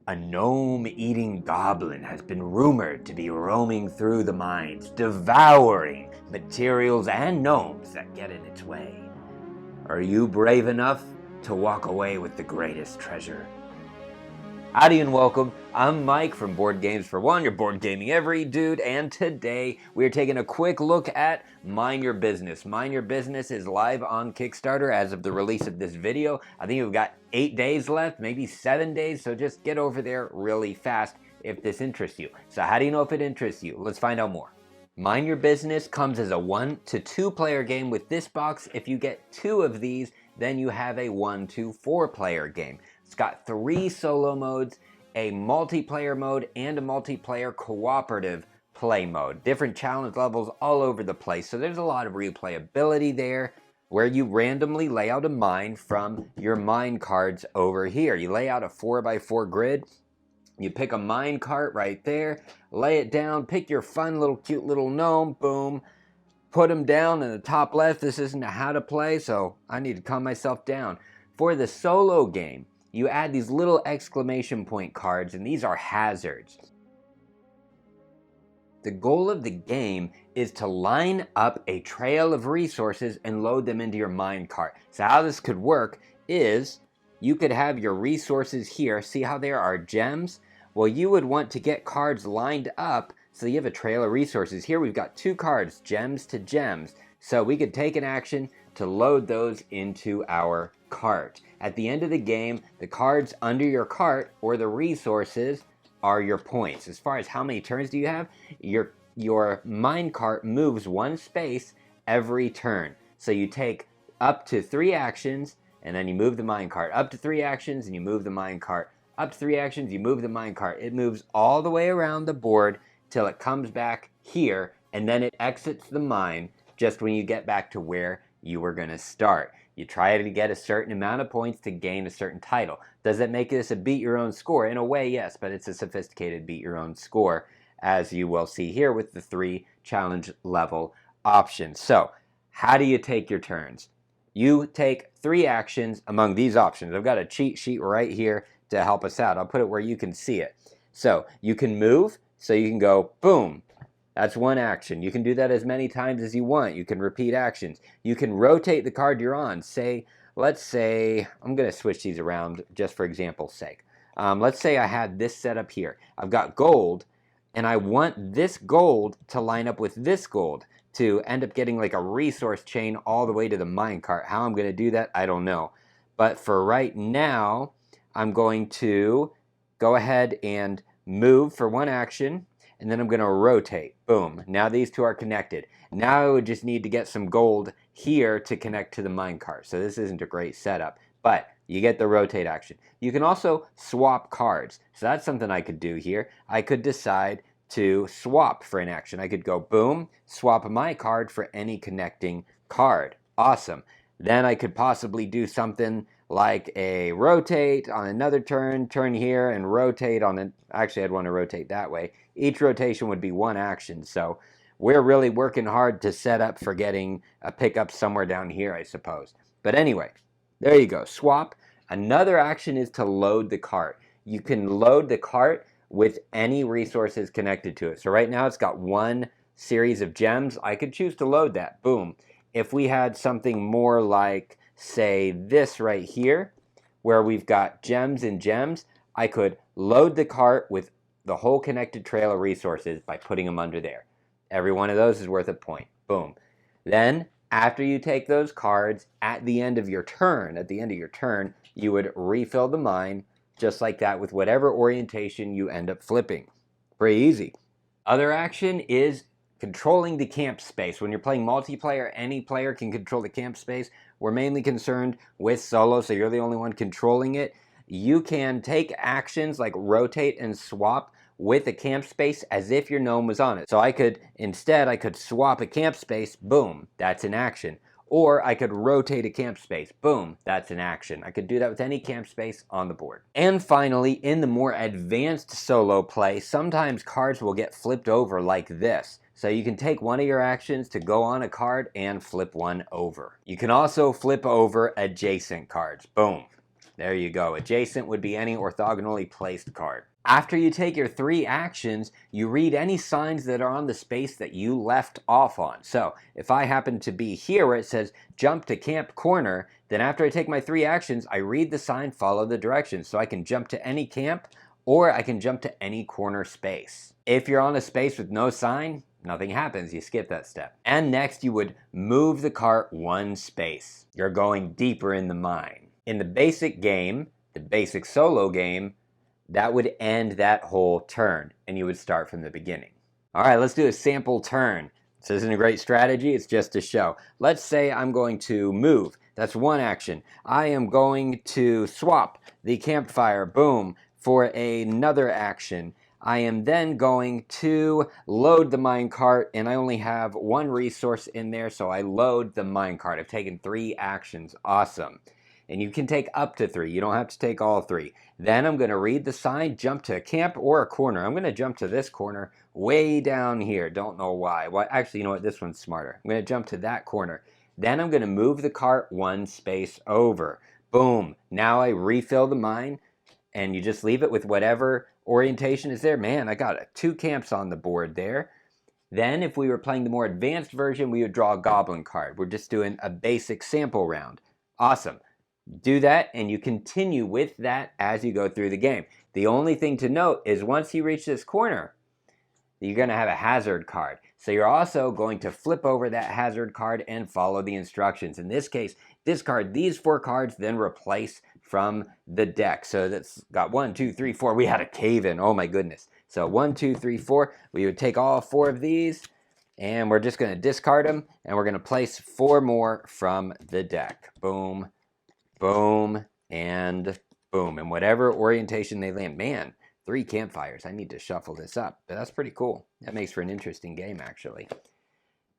A gnome-eating goblin has been rumored to be roaming through the mines, devouring materials and gnomes that get in its way. Are you brave enough to walk away with the greatest treasure? Howdy and welcome. I'm Mike from Board Games for One, your board gaming every dude, and today we're taking a quick look at Mind Your Business. Mind Your Business is live on Kickstarter as of the release of this video. I think we've got 8 days left, maybe 7 days, so just get over there really fast if this interests you. So how do you know if it interests you? Let's find out more. Mind Your Business comes as a 1 to 2 player game with this box. If you get 2 of these, then you have a 1 to 4 player game. It's got 3 solo modes, a multiplayer mode, and a multiplayer cooperative play mode. Different challenge levels all over the place, so there's a lot of replayability there where you randomly lay out a mine from your mine cards over here. You lay out a 4x4 grid, you pick a mine cart right there, lay it down, pick your fun little cute little gnome, boom, put them down in the top left. This isn't a how to play, so I need to calm myself down. For the solo game, you add these little exclamation point cards, and these are hazards. The goal of the game is to line up a trail of resources and load them into your mine cart. So how this could work is you could have your resources here. See how there are gems? Well, you would want to get cards lined up so you have a trail of resources. Here we've got 2 cards, gems to gems. So we could take an action to load those into our cart. At the end of the game, the cards under your cart or the resources are your points. As far as how many turns do you have, your mine cart moves 1 space every turn. So you take up to 3 actions and then you move the mine cart. Up to 3 actions and you move the mine cart. Up to 3 actions, you move the mine cart. It moves all the way around the board till it comes back here, and then it exits the mine just when you get back to where you were going to start. You try to get a certain amount of points to gain a certain title. Does that make this a beat your own score? In a way, yes, but it's a sophisticated beat your own score, as you will see here with the 3 challenge level options. So, how do you take your turns? You take 3 actions among these options. I've got a cheat sheet right here to help us out. I'll put it where you can see it. So, you can move, so you can go boom. That's 1 action. You can do that as many times as you want. You can repeat actions. You can rotate the card you're on. Let's say, I'm going to switch these around just for example's sake. Let's say I had this set up here. I've got gold, and I want this gold to line up with this gold to end up getting like a resource chain all the way to the minecart. How I'm going to do that, I don't know. But for right now, I'm going to go ahead and move for 1 action, and then I'm going to rotate. Boom. Now these 2 are connected. Now I would just need to get some gold here to connect to the minecart. So this isn't a great setup, but you get the rotate action. You can also swap cards. So that's something I could do here. I could decide to swap for an action. I could go boom, swap my card for any connecting card. Awesome. Then I could possibly do something like a rotate on another turn here, and rotate on it. Actually, I'd want to rotate that way. Each rotation would be 1 action, so we're really working hard to set up for getting a pickup somewhere down here, I suppose. But anyway, there you go. Swap. Another action is to load the cart. You can load the cart with any resources connected to it. So right now it's got 1 series of gems. I could choose to load that. Boom. If we had something more like, say, this right here, where we've got gems and gems, I could load the cart with the whole connected trail of resources by putting them under there. Every one of those is worth a point. Boom. Then, after you take those cards, at the end of your turn, you would refill the mine just like that with whatever orientation you end up flipping. Pretty easy. Other action is controlling the camp space. When you're playing multiplayer, any player can control the camp space. We're mainly concerned with solo, so you're the only one controlling it. You can take actions like rotate and swap with a camp space as if your gnome was on it. So I could swap a camp space, boom, that's an action. Or I could rotate a camp space, boom, that's an action. I could do that with any camp space on the board. And finally, in the more advanced solo play, sometimes cards will get flipped over like this. So you can take one of your actions to go on a card and flip one over. You can also flip over adjacent cards, boom. There you go. Adjacent would be any orthogonally placed card. After you take your 3 actions, you read any signs that are on the space that you left off on. So if I happen to be here where it says jump to camp corner, then after I take my 3 actions, I read the sign, follow the directions. So I can jump to any camp or I can jump to any corner space. If you're on a space with no sign, nothing happens, you skip that step. And next you would move the cart 1 space. You're going deeper in the mine. In the basic game, the basic solo game, that would end that whole turn, and you would start from the beginning. All right, let's do a sample turn. This isn't a great strategy, it's just a show. Let's say I'm going to move. That's 1 action. I am going to swap the campfire, boom, for another action. I am then going to load the minecart, and I only have 1 resource in there, so I load the minecart. I've taken 3 actions, awesome. And you can take up to 3. You don't have to take all 3. Then I'm going to read the sign, jump to a camp or a corner. I'm going to jump to this corner way down here. Don't know why. Well, actually, you know what? This one's smarter. I'm going to jump to that corner. Then I'm going to move the cart 1 space over. Boom. Now I refill the mine, and you just leave it with whatever orientation is there. Man, I got 2 camps on the board there. Then if we were playing the more advanced version, we would draw a goblin card. We're just doing a basic sample round. Awesome. Do that, and you continue with that as you go through the game. The only thing to note is once you reach this corner, you're going to have a hazard card. So you're also going to flip over that hazard card and follow the instructions. In this case, discard these 4 cards, then replace from the deck. So that's got 1, 2, 3, 4. We had a cave-in. Oh my goodness. So 1, 2, 3, 4. We would take all 4 of these, and we're just going to discard them, and we're going to place 4 more from the deck. Boom. Boom, and boom. And whatever orientation they land. Man, 3 campfires. I need to shuffle this up. But that's pretty cool. That makes for an interesting game, actually.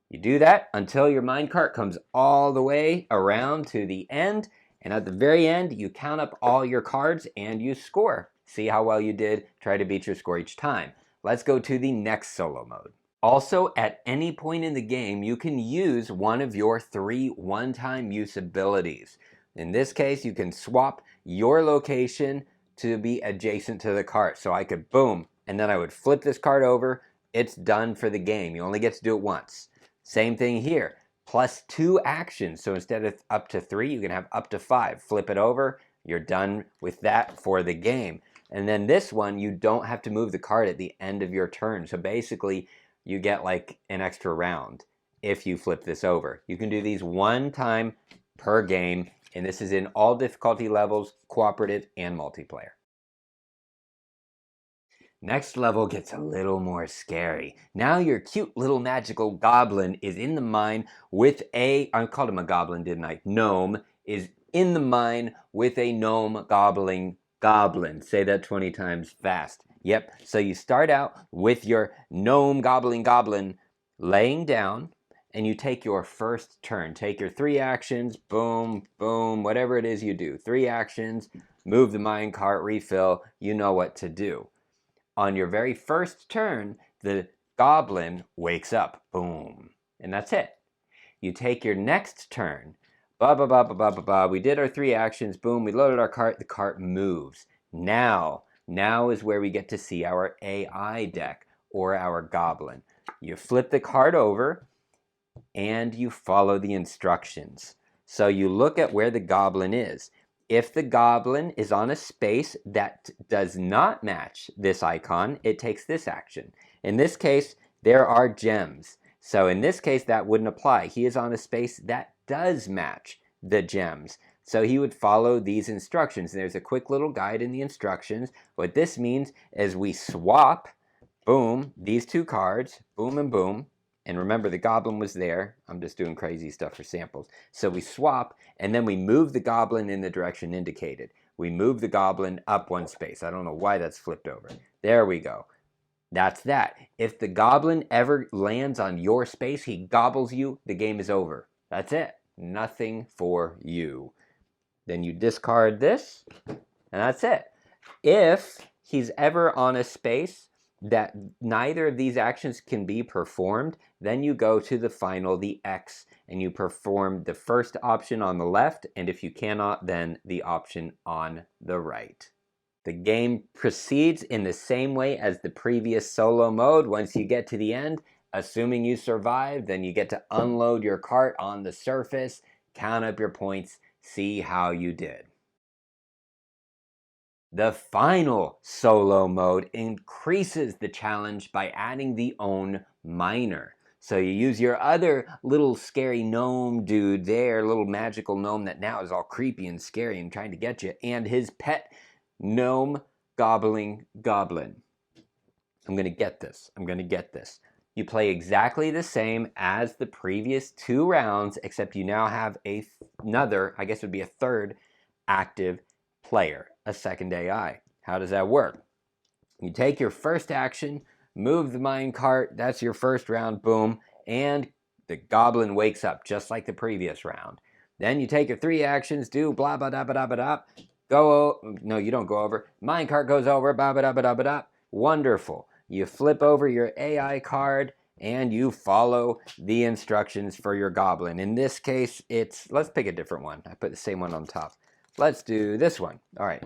You do that until your minecart comes all the way around to the end. And at the very end, you count up all your cards and you score. See how well you did. Try to beat your score each time. Let's go to the next solo mode. Also, at any point in the game, you can use one of your 3 one-time use abilities. In this case, you can swap your location to be adjacent to the cart. So I could boom, and then I would flip this cart over. It's done for the game. You only get to do it once. Same thing here, plus 2 actions. So instead of up to 3, you can have up to 5. Flip it over, you're done with that for the game. And then this one, you don't have to move the cart at the end of your turn. So basically, you get like an extra round if you flip this over. You can do these 1 time per game. And this is in all difficulty levels, cooperative and multiplayer. Next level gets a little more scary. Now your cute little magical goblin is in the mine with I called him a goblin, didn't I? Gnome is in the mine with a gnome gobbling goblin. Say that 20 times fast. Yep, so you start out with your gnome gobbling goblin laying down, and you take your first turn. Take your 3 actions, boom, boom, whatever it is you do. 3 actions, move the minecart, refill, you know what to do. On your very first turn, the goblin wakes up, boom, and that's it. You take your next turn, we did our 3 actions, boom, we loaded our cart, the cart moves. Now is where we get to see our AI deck, or our goblin. You flip the cart over, and you follow the instructions. So you look at where the goblin is. If the goblin is on a space that does not match this icon, it takes this action. In this case, there are gems. So in this case, that wouldn't apply. He is on a space that does match the gems. So he would follow these instructions. There's a quick little guide in the instructions. What this means is we swap, boom, these 2 cards, boom and boom. And remember, the goblin was there. I'm just doing crazy stuff for samples. So we swap, and then we move the goblin in the direction indicated. We move the goblin up 1 space. I don't know why that's flipped over. There we go. That's that. If the goblin ever lands on your space, he gobbles you, the game is over. That's it. Nothing for you. Then you discard this, and that's it. If he's ever on a space that neither of these actions can be performed, then you go to the final, the X, and you perform the first option on the left, and if you cannot, then the option on the right. The game proceeds in the same way as the previous solo mode. Once you get to the end, assuming you survive, then you get to unload your cart on the surface, count up your points, see how you did. The final solo mode increases the challenge by adding the own miner. So you use your other little scary gnome dude there, little magical gnome that now is all creepy and scary and trying to get you, and his pet gnome Goblin. I'm going to get this. You play exactly the same as the previous 2 rounds, except you now have another, I guess it would be a third, active player, a second AI. How does that work? You take your first action, move the minecart, that's your first round, boom, and the goblin wakes up just like the previous round. Then you take your 3 actions, do blah blah blah blah blah blah. No, you don't go over. Minecart goes over, blah blah blah blah blah. Wonderful. You flip over your AI card and you follow the instructions for your goblin. In this case, let's pick a different one. I put the same one on top. Let's do this one. All right.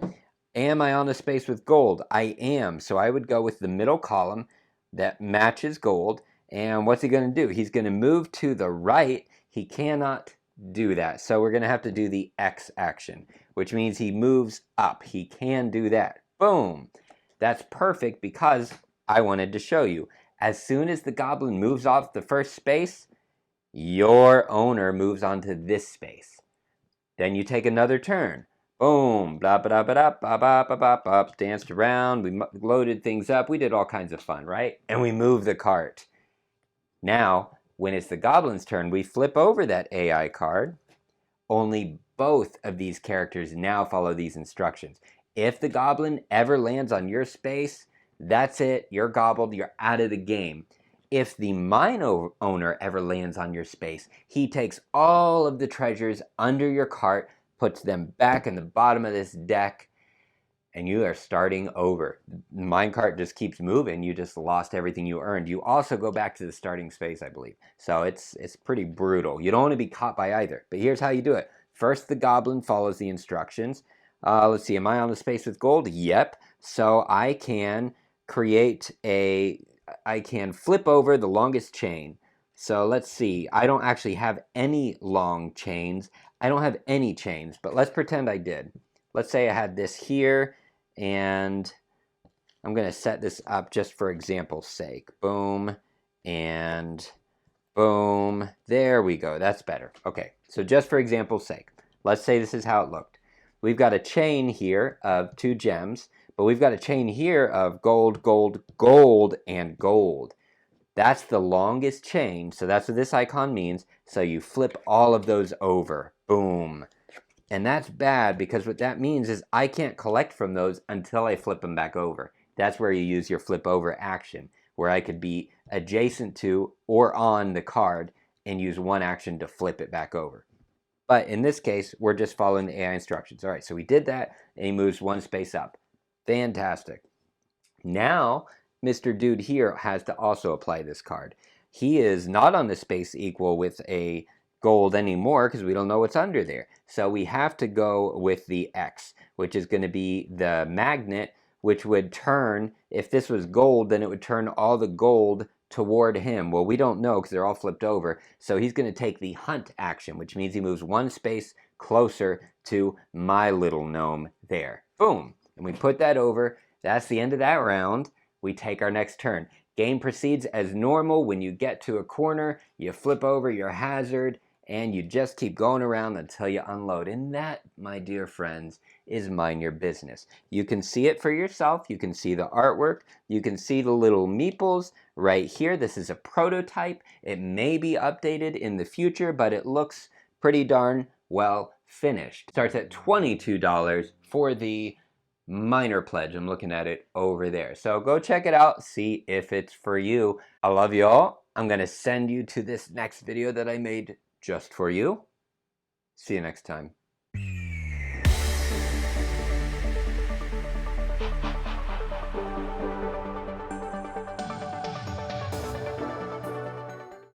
Am I on the space with gold? I am. So I would go with the middle column that matches gold. And what's he going to do? He's going to move to the right. He cannot do that. So we're going to have to do the X action, which means he moves up. He can do that. Boom. That's perfect because I wanted to show you. As soon as the goblin moves off the first space, your owner moves onto this space. Then you take another turn. Boom, blah, blah, blah, blah, blah, blah, blah, blah, danced around, we loaded things up, we did all kinds of fun, right? And we move the cart. Now, when it's the goblin's turn, we flip over that AI card. Only both of these characters now follow these instructions. If the goblin ever lands on your space, that's it, you're gobbled, you're out of the game. If the mine owner ever lands on your space, he takes all of the treasures under your cart, puts them back in the bottom of this deck, and you are starting over. The minecart just keeps moving. You just lost everything you earned. You also go back to the starting space, I believe. So it's pretty brutal. You don't want to be caught by either. But here's how you do it. First, the goblin follows the instructions. Let's see, am I on the space with gold? Yep. So I can I can flip over the longest chain. So let's see, I don't actually have any long chains. I don't have any chains, but let's pretend I did. Let's say I had this here, and I'm going to set this up just for example's sake. Boom, and boom. There we go. That's better. Okay, so just for example's sake, let's say this is how it looked. We've got a chain here of 2 gems, but we've got a chain here of gold, gold, gold, and gold. That's the longest chain, so that's what this icon means. So you flip all of those over. Boom. And that's bad because what that means is I can't collect from those until I flip them back over. That's where you use your flip over action, where I could be adjacent to or on the card and use one action to flip it back over. But in this case, we're just following the AI instructions. All right, so we did that, and he moves 1 space up. Fantastic. Now, Mr. Dude here has to also apply this card. He is not on the space equal with a gold anymore because we don't know what's under there. So we have to go with the X, which is going to be the magnet, which would turn, if this was gold, then it would turn all the gold toward him. Well, we don't know because they're all flipped over. So he's going to take the hunt action, which means he moves 1 space closer to my little gnome there. Boom. And we put that over. That's the end of that round. We take our next turn. Game proceeds as normal. When you get to a corner, you flip over your hazard, and you just keep going around until you unload. And that, my dear friends, is Mind Your Business. You can see it for yourself. You can see the artwork. You can see the little meeples right here. This is a prototype. It may be updated in the future, but it looks pretty darn well finished. Starts at $22 for the minor pledge. I'm looking at it over there. So go check it out, see if it's for you. I love you all. I'm going to send you to this next video that I made just for you. See you next time.